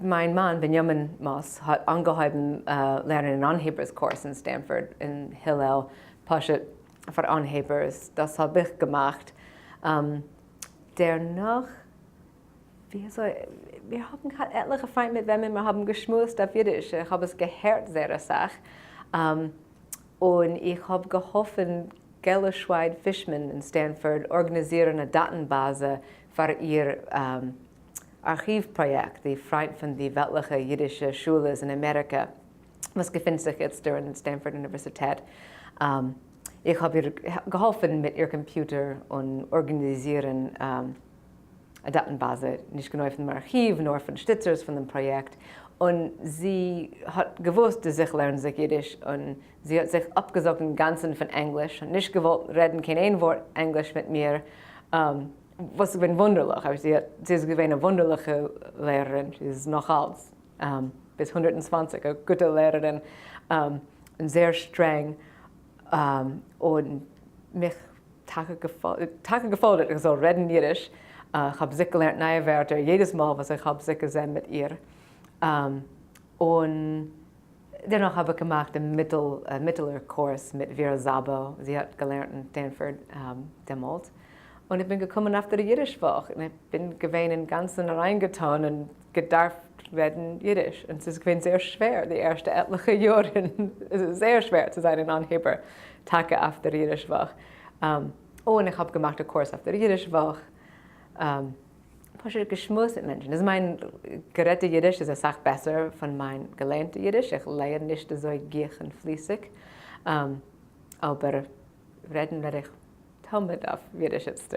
mein Mann, Eakin Moss, hat angehoben lernen einen Anheberskurs in Stanford, in Hillel, Pashat für Anhebers. Das habe ich gemacht. Danach, wir haben etliche Freunde mit wem wir haben geschmust auf Yiddish. Ich habe es gehört, sehr Sache. Und ich habe geholfen, Gellerschweid Fishman in Stanford organisieren eine Datenbase für ihr Archivprojekt, die Freund von den weltlichen jiddischen Schulen in Amerika, was befindet sich jetzt in der Stanford Universität. Ich habe ihr geholfen mit ihrem Computer und organisieren eine Datenbase, nicht genau von dem Archiv, nur von Stützers von dem Projekt. Und sie hat gewusst, dass ich lerne sich Jiddisch und sie hat sich abgesagt im Ganzen von Englisch und nicht gewollt reden, kein ein Wort Englisch mit mir. Was ich bin wunderlich, aber sie ist eine wunderliche Lehrerin, sie ist noch als bis 120, eine gute Lehrerin und sehr streng und mich Tage gefordert, ich soll reden Jiddisch. Ich habe sich gelernt neue Wörter, jedes Mal, was ich habe sich gesehen mit ihr. Und danach habe ich gemacht einen mittlerer Kurs mit Vera Szabo. Sie hat gelernt in Stanford damals. Und ich bin gekommen auf der Yidish-vokh. Und ich bin gewesen im Ganzen reingetan und gedarf reden Yiddish. Und es ist sehr schwer, die ersten etliche Jahre. Es ist sehr schwer zu sein, ein Anheber, Tage auf der Yidish-vokh. Und ich habe gemacht einen Kurs auf der Yidish-vokh. Ich geschmust mit Menschen. Das ist mein gerechte Jiddisch, ist eine Sache besser von meinem gelernten Jiddisch. Ich lerne nicht so gier und fließig. Aber reden werde ich damit auf Yiddishist.